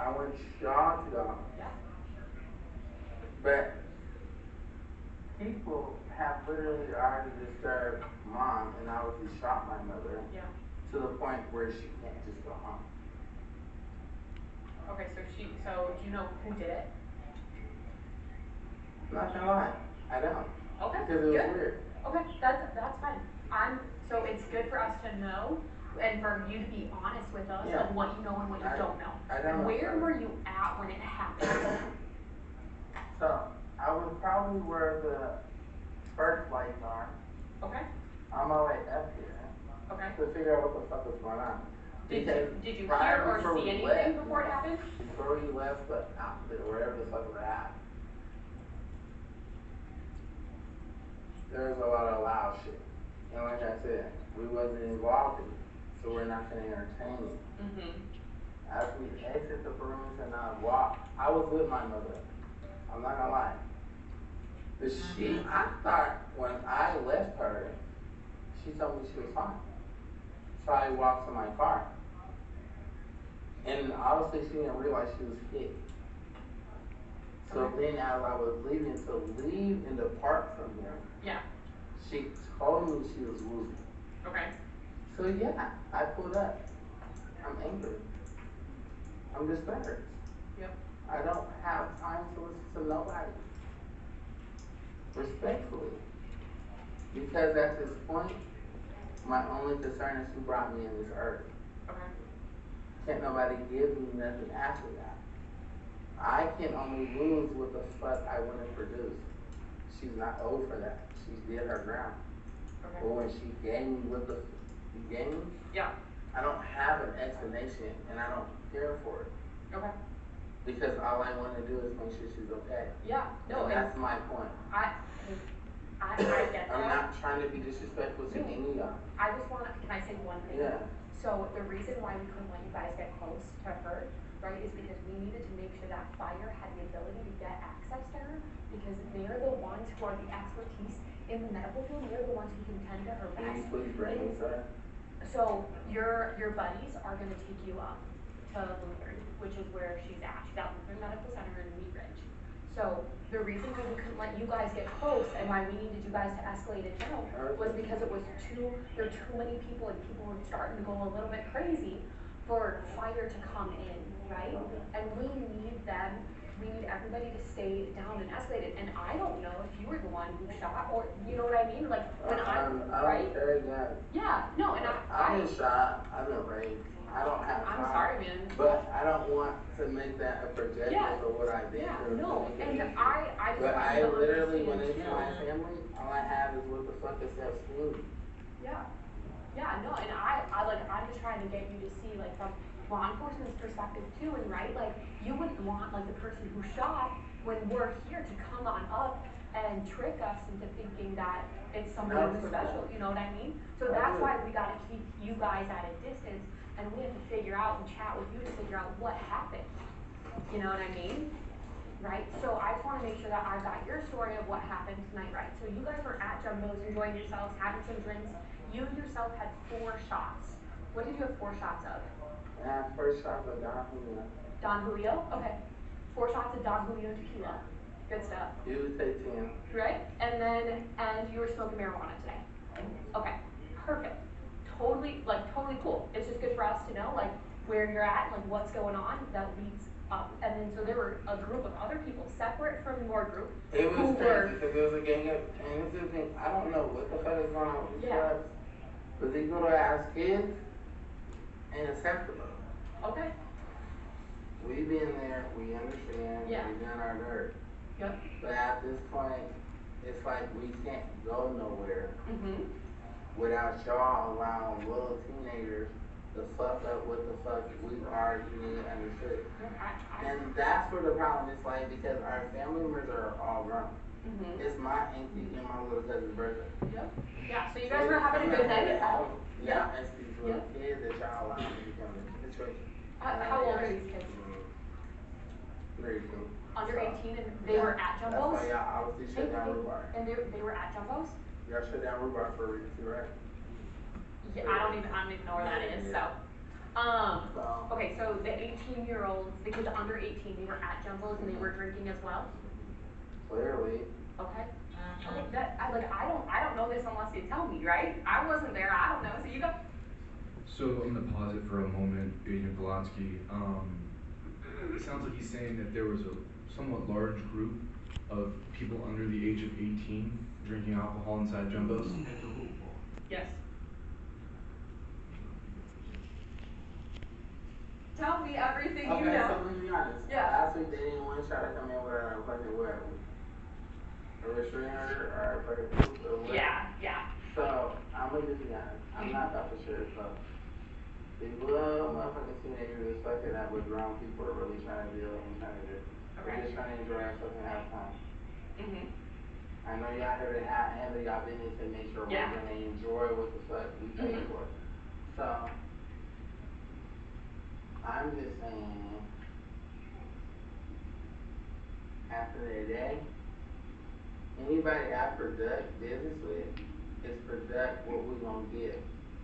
I want y'all to go. Yeah. But people have literally already disturbed mom and obviously shot my mother. Yeah. To the point where she can't just go home. Okay, so do you know who did it? I'm not gonna lie, I don't. Okay, Because it was good. weird. Okay, that's fine. So it's good for us to know and for you to be honest with us of what you know and what you don't know. I don't know. Where were you at when it happened? So, I was probably where the first lights are. Okay. On my way up here. Okay. To figure out what the fuck was going on. Did you hear or see anything before it happened? Before we left the outfit, wherever the fuck we're at, there was a lot of loud shit. And like I said, we wasn't involved in it, so we're not gonna entertain it. As we exit the rooms and I walk, I was with my mother. I'm not gonna lie. I thought when I left her, she told me she was fine. So I walked to my car. And obviously she didn't realize she was hit. So then as I was leaving to leave and depart from here, yeah, she told me she was losing. Okay. So yeah, I pulled up. I'm angry. I'm disturbed. Yep. I don't have time to listen to nobody. Respectfully. Because at this point, my only concern is who brought me in this earth. Okay. Can't nobody give me nothing after that. I can only lose what the fuck I want to produce. She's not old for that. She did her ground. Okay. But when she gave me what the gave me, yeah, I don't have an explanation and I don't care for it. Okay. Because all I want to do is make sure she's okay. Yeah, no, and that's my point. I get that. I'm not trying to be disrespectful to any of y'all. I just want to, can I say one thing? Yeah. So the reason why we couldn't let you guys get close to her, right, is because we needed to make sure that fire had the ability to get access to her, because they're the ones who are the expertise in the medical field. They're the ones who can tend to her best. Can you please bring me, sir? So your buddies are going to take you up to Lutheran, which is where she's at. She's at Lutheran Medical Center in Wheat Ridge. So the reason why we couldn't let you guys get close and why we needed you guys to escalate it down was because there were too many people and people were starting to go a little bit crazy for fire to come in, right? And we need everybody to stay down and escalate it. And I don't know if you were the one who shot or, you know what I mean? Like, when right? Yeah, no, and I've been shot, I've been raped. I don't have time. I'm sorry, man. But I don't want to make that a projection for what I did. Yeah, no, and I but I literally, when it's my family, all I have is what the fuck is self-esteem. Yeah. Yeah, no, and I'm just trying to get you to see, like, from law enforcement's perspective too, and right, like, you wouldn't want, like, the person who shot, when we're here, to come on up and trick us into thinking that it's somebody who's special, you know what I mean? So that's why we gotta keep you guys at a distance, and we have to figure out and chat with you to figure out what happened. You know what I mean? Right? So I just want to make sure that I got your story of what happened tonight, right? So you guys were at Jumbo's enjoying yourselves, having some drinks. You yourself had 4 shots. What did you have 4 shots of? First shot of Don Julio. Don Julio? Okay. 4 shots of Don Julio tequila. Good stuff. You would say 10. Right? And you were smoking marijuana today. Okay. Perfect. Totally cool. It's just good for us to know, like, where you're at, like, what's going on that leads up. And then, so there were a group of other people separate from your group. It was crazy because there was a gang of, and this is the thing, I don't know what the fuck is going on with these clubs, but these little ass kids ain't acceptable. Okay. We been there, we understand, we done our dirt. Yep. But at this point, it's like we can't go nowhere without y'all allowing little teenagers to fuck up what the fuck we already understood. And that's where the problem is, like, because our family members are all grown. It's my auntie and my little cousin's birthday. Yep. Yeah, so you guys were having a good night at home. Yeah, it's these little kids that y'all allow to become the situation. How old are these kids? Very cool. Under 18, and they were at Jumbo's? That's why y'all obviously shut down Rhubarb. And they were at Jumbo's? Y'all shut down Rhubarb for a reason too, right? Yeah, I don't even know where that is, so. Okay, so the 18-year-olds, the kids under 18, they were at Jumbo's and they were drinking as well? Clearly. Okay. Okay, I don't know this unless you tell me, right? I wasn't there, I don't know, so you go. So I'm gonna pause it for a moment, Agent Polanski. It sounds like he's saying that there was a somewhat large group of people under the age of 18 drinking alcohol inside Jumbo's. Yes. Tell me everything you know. Okay, so let's be honest. Yeah. Last week they didn't want to try to come in with a fucking what? A restrainer or a fucking proof or what? Yeah. So, I'm gonna just be honest. I'm not about to share stuff. These little motherfucking teenagers is fucking up with grown people are really trying to deal and trying to do. They're just trying to enjoy ourselves and have fun. I know y'all here to handle y'all business and make sure we're gonna enjoy what the fuck we pay for. So, I'm just saying, after the day, anybody I product business with is product what we gonna give.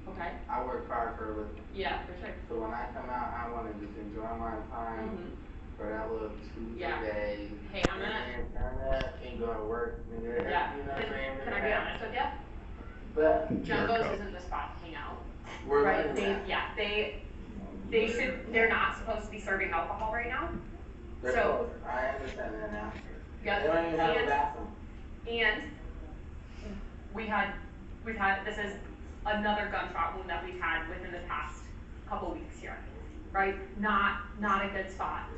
Okay. I work hard for a living. Yeah, for sure. So when I come out, I wanna just enjoy my time for that little 2 days. Hey, I'm gonna turn up and go to work. Yeah. You know what I'm saying? Can I be honest with you? But Jumbo's isn't the spot to hang out. we're Right? learning that. They're not supposed to be serving alcohol right now. They're close. I understand that now. Yes. They don't even have a bathroom. And we've had, this is another gunshot wound that we've had within the past couple weeks here, right? Not a good spot.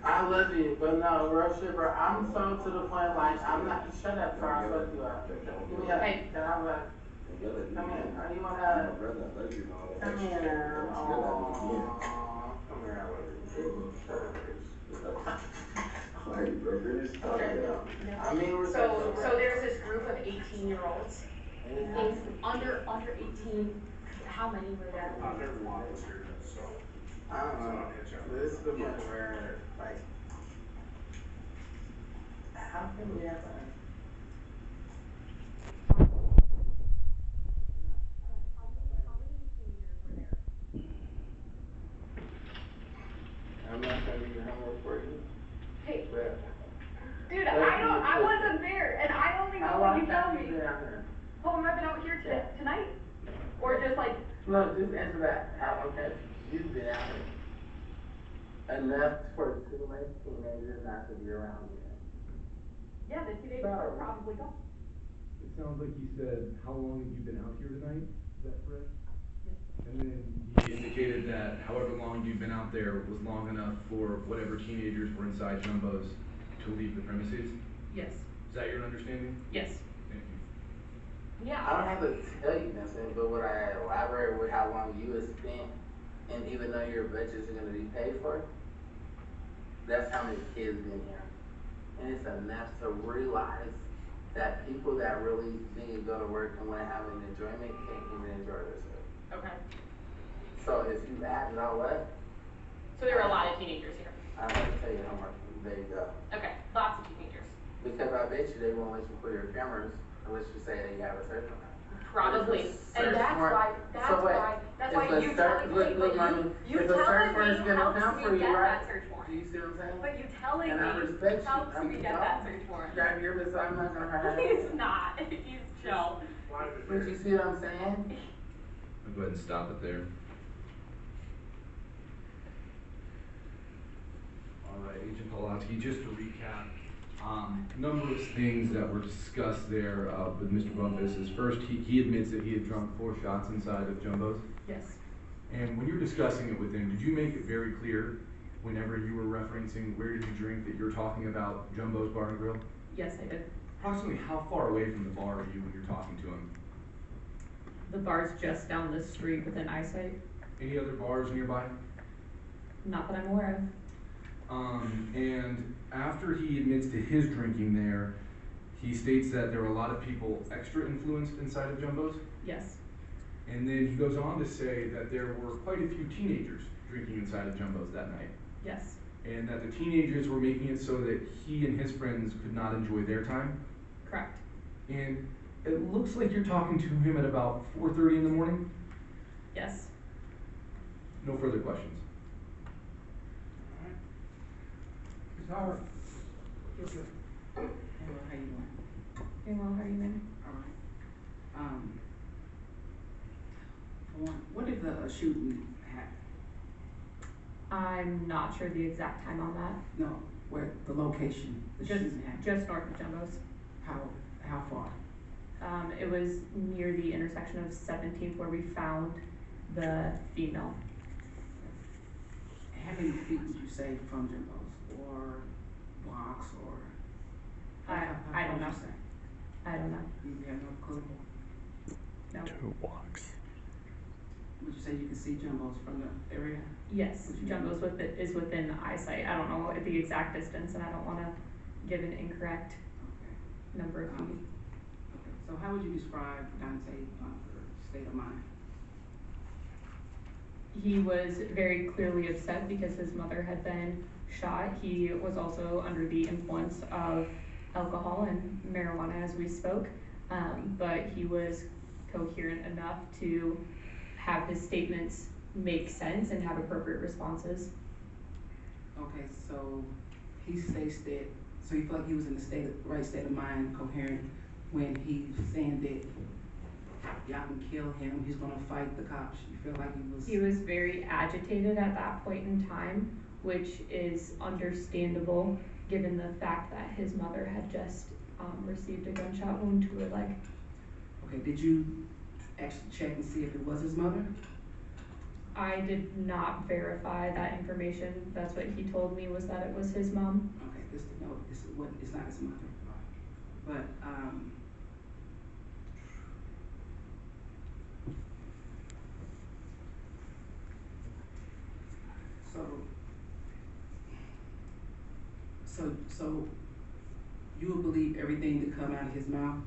I love you, but no, real shit, bro. I'm so to the point, like, I'm not, shut up, bro. I'll fuck you up. Give me a, Hey. can I have a, come here. Are you wanna, come here. Oh, come here, I love you. Okay, no. I mean, we're So there's this group of 18-year-olds. Under 18, how many were there? There's a lot of students, so. I don't know. This is the point where, like, how can we have fun? I'm not gonna do your homework for you. Hey, But dude, I wasn't there, and I only know what you tell me. Here. Oh, am I been out here tonight? Or just like? No, just answer that. How, okay, you've been out here. Enough for too many teenagers not to be around you. Yeah, the teenagers are probably gone. It sounds like he said, how long have you been out here tonight? Is that correct? Yes. And then he indicated that however long you've been out there was long enough for whatever teenagers were inside Jumbo's to leave the premises? Yes. Is that your understanding? Yes. Thank you. Yeah. I don't have to tell you nothing, but would I elaborate with how long you have spent, and even though your budgets are gonna be paid for? That's how many kids been here. And it's enough to realize that people that really need to go to work and wanna have an enjoyment can't even enjoy themselves. Okay. So if you add it all up, So there were a lot of teenagers here. I'm gonna tell you how much, there you go. Okay, lots of teenagers. Because I bet you they won't let you put your cameras unless you say that you have a search warrant. Probably. And that's why you telling me, you telling me helps me get that search warrant. Do you see what I'm saying? But you telling me And I respect you. helps me get that search warrant. Grab your bit, so I'm not gonna hurt He's not, he's chill. But you see what I'm saying? I'll go ahead and stop it there. All right, Agent Polatsky, just to recap, number of things that were discussed there with Mr. Bumpus is first, he admits that he had drunk 4 shots inside of Jumbo's. Yes. And when you were discussing it with him, did you make it very clear whenever you were referencing where did you drink that you're talking about Jumbo's Bar and Grill? Yes, I did. Approximately how far away from the bar are you when you're talking to him? The bar's just down the street within eyesight. Any other bars nearby? Not that I'm aware of. And after he admits to his drinking there, he states that there were a lot of people extra influenced inside of Jumbo's. Yes. And then he goes on to say that there were quite a few teenagers drinking inside of Jumbo's that night. Yes. And that the teenagers were making it so that he and his friends could not enjoy their time. Correct. And it looks like you're talking to him at about 4:30 in the morning. Yes. No further questions. Alright. Ms. Howard? Yes, sir. Hello, how you doing? Doing well, how are you, ma'am? All right. For one, what did the shooting happen? I'm not sure the exact time on that. No, where the location, the shooting happened? Just north of Jumbo's. How far? It was near the intersection of 17th where we found the female. How many feet would you say from Jimbo's, or blocks, or? I don't would know. you say? I don't know. You have no clue? No. 2 blocks. Would you say you can see Jumbo's from the area? Yes, Would you- Jumbo's is within eyesight. I don't know the exact distance, and I don't want to give an incorrect Okay. number of feet. Okay, so how would you describe Dante Blanford's state of mind? He was very clearly upset because his mother had been shot. He was also under the influence of alcohol and marijuana as we spoke, but he was coherent enough to have his statements make sense and have appropriate responses. Okay, so he states that, so you feel like he was in the right state of mind, coherent, when he's saying that y'all can kill him, he's gonna fight the cops. You feel like He was very agitated at that point in time, which is understandable given the fact that his mother had just received a gunshot wound to her leg. Okay, did you actually check and see if it was his mother? I did not verify that information. That's what he told me, was that it was his mom. Okay, it's not his mother. But, so you would believe everything that come out of his mouth?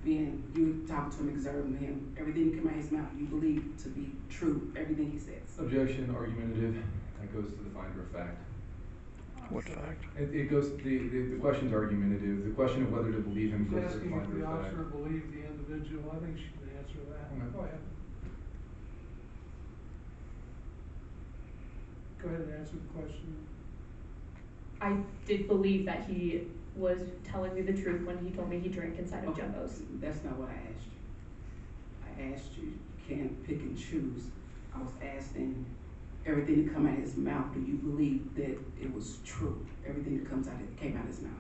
Being, you talking to him, observing him, everything that come out of his mouth, you believe to be true, everything he says? Objection, argumentative, that goes to the finder of fact. What fact? It goes, the question's argumentative, the question of whether to believe him She's goes to the asking if finder the of fact. officer believed the individual. I think she can answer that. Okay. Go ahead. Go ahead and answer the question. I did believe that he was telling me the truth when he told me he drank inside of Okay, Jumbo's. that's not what I asked you. I asked you can't pick and choose. I was asking, everything that come out of his mouth, do you believe that it was true? Everything that came out of his mouth?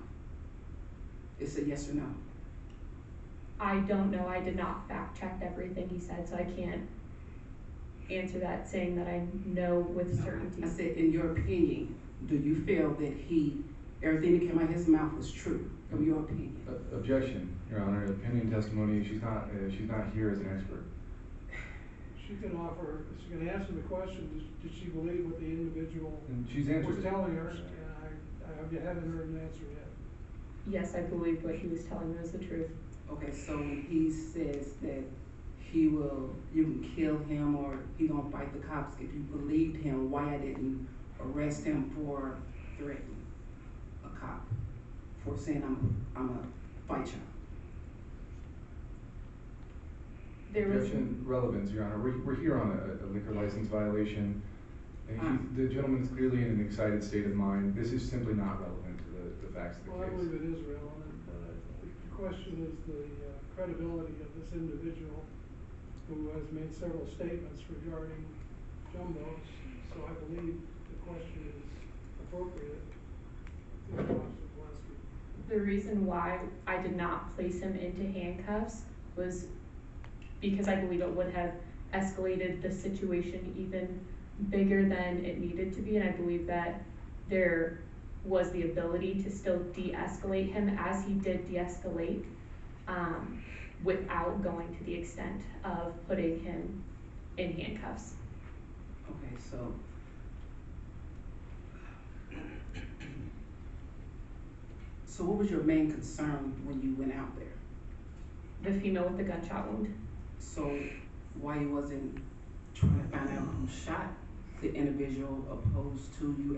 It's a yes or no? I don't know. I did not fact check everything he said, so I can't answer that saying that I know with certainty. I said, in your opinion, do you feel that everything that came out of his mouth was true, from your opinion? Objection, Your Honor, opinion testimony, she's not here as an expert. She can answer the question, did she believe what the individual And she's answered was it. telling her? And I haven't heard an answer yet. Yes, I believe what he was telling me was the truth. Okay, so when he says that you can kill him or he gonna fight the cops, if you believed him, why I didn't arrest him for threatening a cop, for saying I'm a fight you? There was Objection, relevance, Your Honor, we're here on a liquor license violation. And the gentleman is clearly in an excited state of mind. This is simply not relevant to the facts of the Well, I case. believe it is relevant. The question is the credibility of this individual who has made several statements regarding Jumbo's. So I believe the question is appropriate to Officer Pulaski. the reason why I did not place him into handcuffs was because I believe it would have escalated the situation even bigger than it needed to be, and I believe that there was the ability to still de-escalate him as he did de-escalate, without going to the extent of putting him in handcuffs. Okay, so what was your main concern when you went out there? The female with the gunshot wound. So why you wasn't trying to find out who shot the individual opposed to you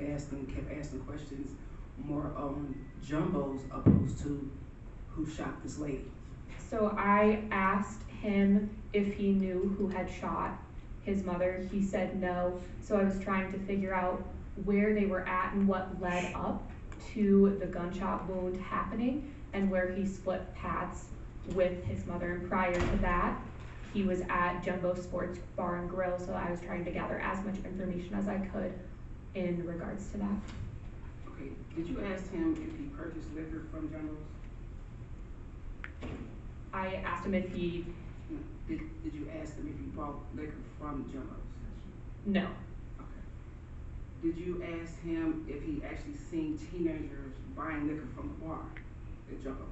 kept asking questions more on Jumbo's opposed to who shot this lady? So I asked him if he knew who had shot his mother, he said no. So I was trying to figure out where they were at and what led up to the gunshot wound happening and where he split paths with his mother. And prior to that, he was at Jumbo Sports Bar and Grill, so I was trying to gather as much information as I could in regards to that. Okay, did you ask him if he purchased liquor from Jumbo's? I asked him if he, Did you ask him if he bought liquor from Jumbo's? no, Okay. Did you ask him if he actually seen teenagers buying liquor from the bar at Jumbo's?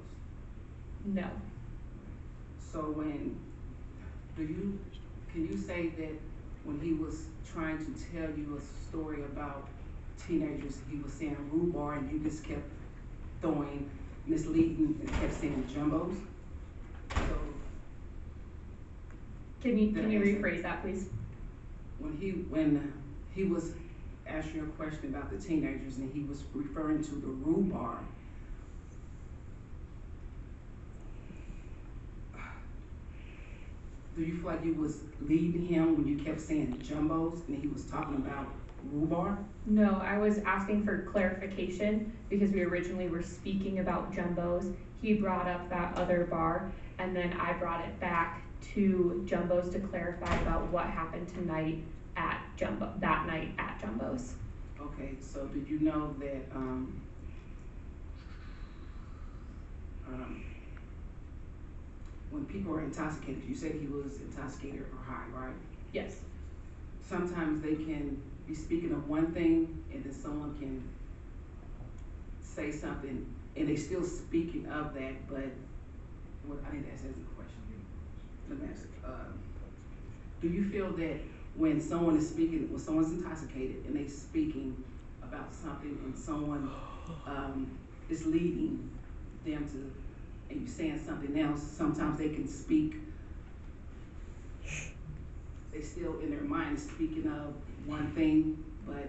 no. So can you say that when he was trying to tell you a story about teenagers, he was saying rhubarb and you just kept throwing misleading and kept saying Jumbo's? So Can you rephrase that, please? when he was asking a question about the teenagers and he was referring to the rhubarb, do you feel like you was leading him when you kept saying Jumbo's and he was talking about rhubarb? No, I was asking for clarification because we originally were speaking about Jumbo's. He brought up that other bar, and then I brought it back to Jumbo's to clarify about what happened tonight at that night at Jumbo's. Okay, so did you know that, when people are intoxicated, you said he was intoxicated or high, right? Yes. Sometimes they can be speaking of one thing and then someone can say something and they still speaking of that, but I need to ask a question. Let me ask, do you feel that when someone's intoxicated and they speaking about something and someone is leading them to, and you saying something else, sometimes they can speak, they still in their mind speaking of one thing, but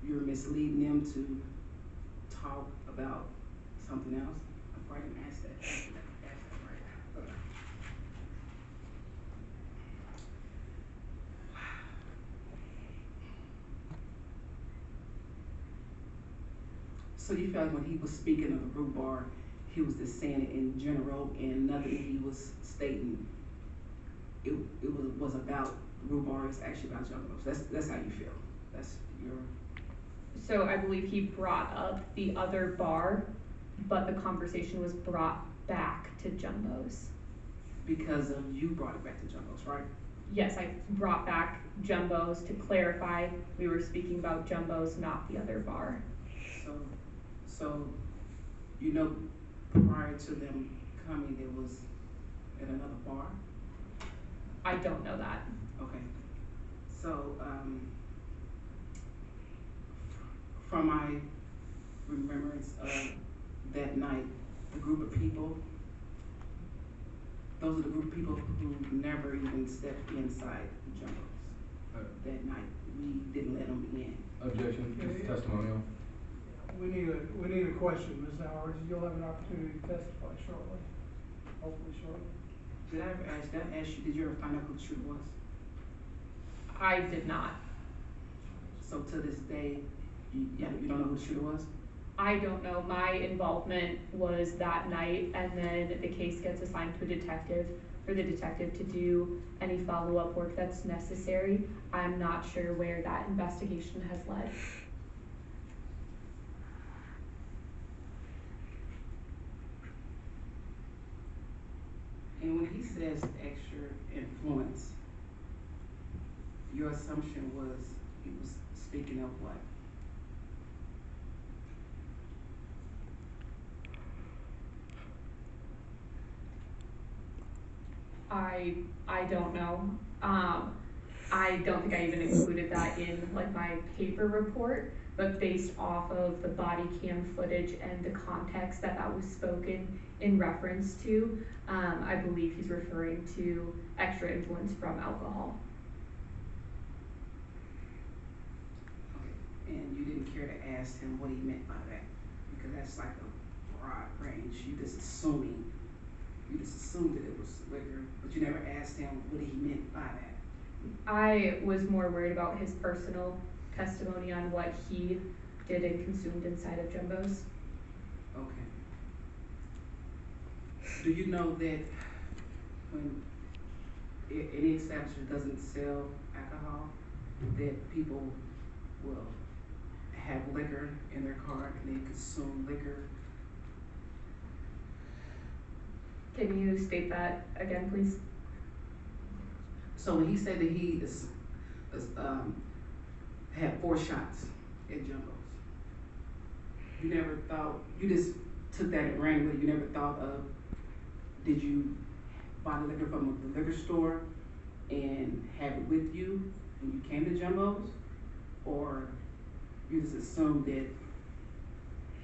you're misleading them to talk about something else? I'm probably gonna ask that right. So you felt like when he was speaking of the rhubarb, he was just saying it in general and nothing he was stating, it was about rhubarb, it's actually about Jumbo's. That's how you feel. That's your... So I believe he brought up the other bar, but the conversation was brought back to Jumbo's. Because of you brought it back to Jumbo's, right? Yes, I brought back Jumbo's to clarify we were speaking about Jumbo's, not the other bar. So you know, prior to them coming, there was at another bar? I don't know that. Okay. So, from my remembrance of that night, the group of people, those are the group of people who never even stepped inside the Jumbo's. That night, we didn't let them in. Objection, this is testimonial. We need a question, Ms. Howard. You'll have an opportunity to testify shortly, hopefully shortly. Did I ask you, did you ever find out who the shooter was? I did not. So to this day, you don't know who the shooter was? I don't know. My involvement was that night, and then the case gets assigned to a detective for the detective to do any follow-up work that's necessary. I'm not sure where that investigation has led. And when he says extra influence, your assumption was he was speaking of what? I don't know. I don't think I even included that in like my paper report, but based off of the body cam footage and the context that was spoken in reference to, I believe he's referring to extra influence from alcohol. Okay. And you didn't care to ask him what he meant by that, because that's like a broad range. You just assuming you just assumed that it was liquor, but you never asked him what he meant by that? I was more worried about his personal testimony on what he did and consumed inside of Jumbo's. Okay. Do you know that when any establishment doesn't sell alcohol, that people will have liquor in their car and they consume liquor? Can you state that again, please? So when he said that he had 4 shots at Jumbo's, you never thought, you just took that and ran with it, you never thought of, did you buy the liquor from the liquor store and have it with you when you came to Jumbo's? Or you just assumed that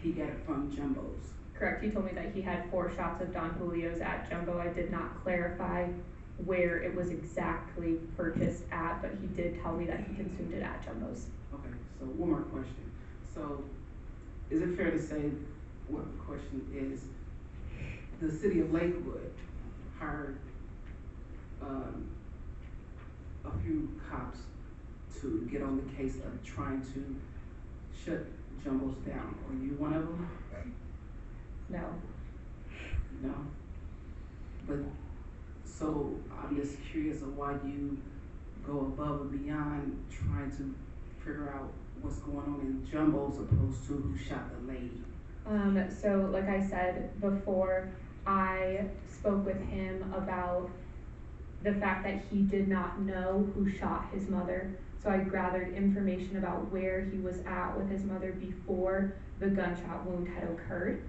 he got it from Jumbo's? Correct, he told me that he had 4 shots of Don Julio's at Jumbo. I did not clarify where it was exactly purchased at, but he did tell me that he consumed it at Jumbo's. Okay, so one more question. So, is it fair to say, well, the question is, the city of Lakewood hired a few cops to get on the case of trying to shut Jumbo's down. Are you one of them? No. No? But, so I'm just curious of why you go above and beyond trying to figure out what's going on in Jumbo's opposed to who shot the lady. So like I said before, I spoke with him about the fact that he did not know who shot his mother. So I gathered information about where he was at with his mother before the gunshot wound had occurred.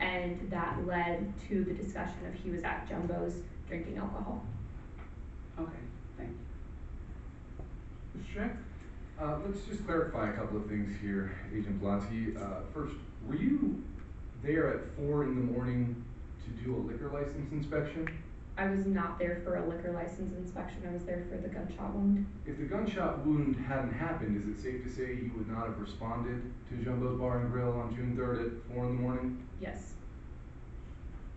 And that led to the discussion of he was at Jumbo's drinking alcohol. Okay, thank you. Mr. Shank? Let's just clarify a couple of things here, Agent Blonsky. First, were you there at 4 in the morning to do a liquor license inspection? I was not there for a liquor license inspection, I was there for the gunshot wound. If the gunshot wound hadn't happened, is it safe to say you would not have responded to Jumbo's Bar and Grill on June 3rd at 4 in the morning? Yes.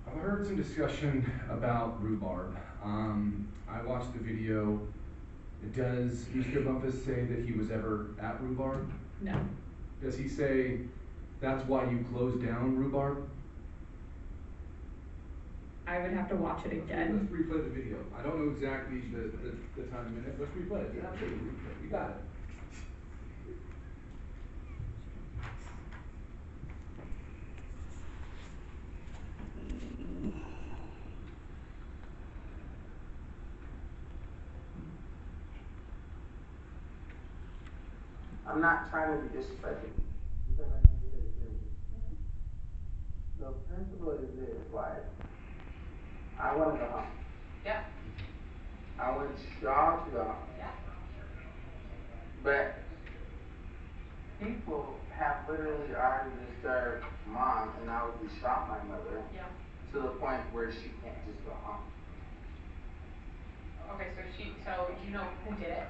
I've heard some discussion about rhubarb. I watched the video. Does Mr. Bumpus say that he was ever at rhubarb? No. Does he say that's why you closed down rhubarb? I would have to watch it again. Let's replay the video. I don't know exactly the time and minute. Let's replay it. Yeah, absolutely. You got it. I'm not trying to be disrespectful, because I know you're here with me. The principle is this, like, I wanna go home. Yeah. I want y'all to go home. Yeah. But people have literally already disturbed mom and obviously shot my mother Yeah. to the point where she can't just go home. Okay, so you know who did it?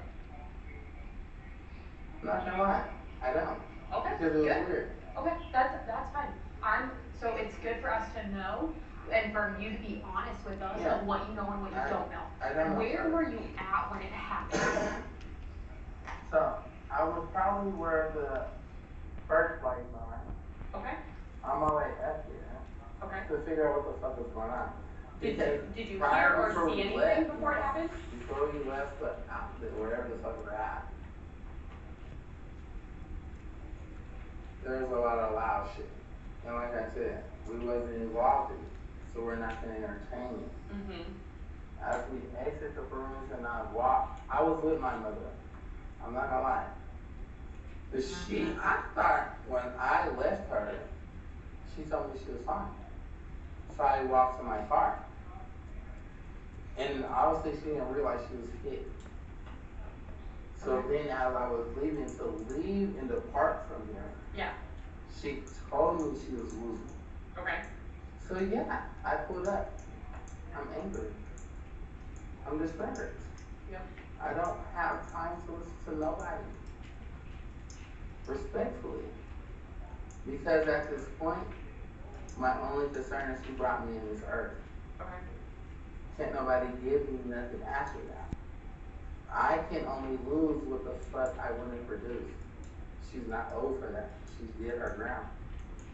I'm not gonna lie, I don't. Okay, Because it was good. weird. Okay, that's fine. So it's good for us to know and for you to be honest with us Yeah. of what you know and what you don't know. I don't know. Where were you at when it happened? So, I was probably where the first lights are. Okay, On my way up here okay. to figure out what the fuck was going on. Because Did you prior hear or before see we anything left, before it happened? Before we left the outlet, wherever the fuck we're at, there was a lot of loud shit. And like I said, we wasn't involved in it, so we're not gonna entertain it. Mm-hmm. As we exit the rooms and I was with my mother. I'm not gonna lie. I thought when I left her, she told me she was fine. So I walked to my car. And obviously she didn't realize she was hit. So then as I was leaving to leave and depart from here, Yeah. she told me she was losing. Okay. So yeah, I pulled up. I'm angry. I'm discouraged. Yep. I don't have time to listen to nobody. Respectfully. Because at this point, my only concern is who brought me in this earth. Okay. Can't nobody give me nothing after that. I can only lose what the fuck I wouldn't produce. She's not owed for that. She did her ground.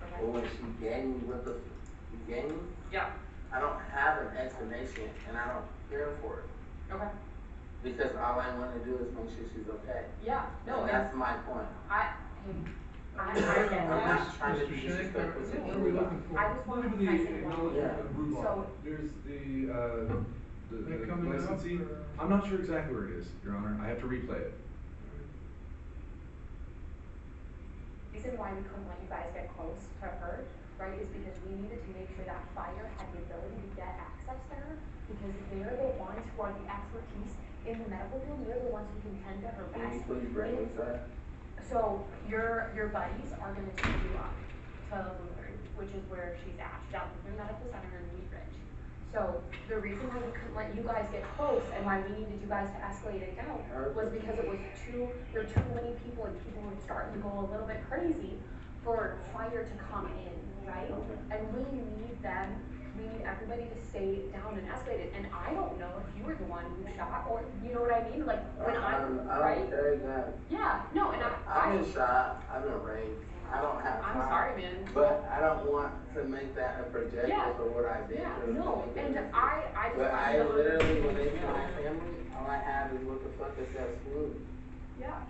Okay. But when she gave me what the she gave me, Yeah. I don't have an explanation and I don't care for it. Okay. Because all I wanna do is make sure she's okay. Yeah, no, And that's my point. I get I'm that. not trying to be Mr. Shank, disrespectful to what are we looking for? I just want to The present acknowledgement Yeah. of rhubarb. So- There's That the coming up, licensee. or- I'm not sure exactly where it is, Your Honor. I have to replay it. The reason why we couldn't let you guys get close to her, right, is because we needed to make sure that fire had the ability to get access to her, because they're the ones who are the expertise in the medical field, they're the ones who can tend to her Can you best. please bring this up? So your buddies are gonna take you up to Lutheran, which is where she's at, she's at Lutheran Medical Center in Wheat Ridge. So the reason why we couldn't let you guys get close and why we needed you guys to escalate it down was because there were too many people and people were starting to go a little bit crazy for fire to come in, right? And we need everybody to stay down and escalate it. And I don't know if you were the one who shot or, you know what I mean? Like when right? Okay, good. Yeah, no, and I've been shot, I've been raped, I don't have time. I'm sorry, man. But I don't want to make that a projective Yeah. for what I did. Yeah, or no, anything. and I just. But want I you to literally, when they understand. kill my family, all I have is what the fuck is that spoon. Yeah,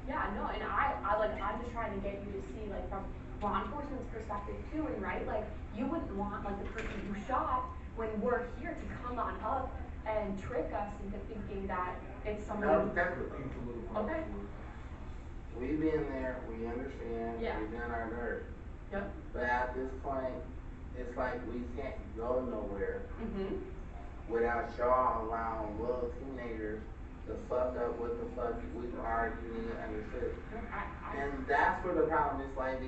yeah, no, and I'm just trying to get you to see, like, from law enforcement's perspective too, and right, like, you wouldn't want, like, the person who shot, when we're here to come on up and trick us into thinking that it's No, someone. technically. Okay, We been there, we understand, Yeah. we done our dirt. yep, But at this point, it's like we can't go nowhere without y'all allowing little teenagers to fuck up what the fuck we already understood. I And that's where the problem is, like,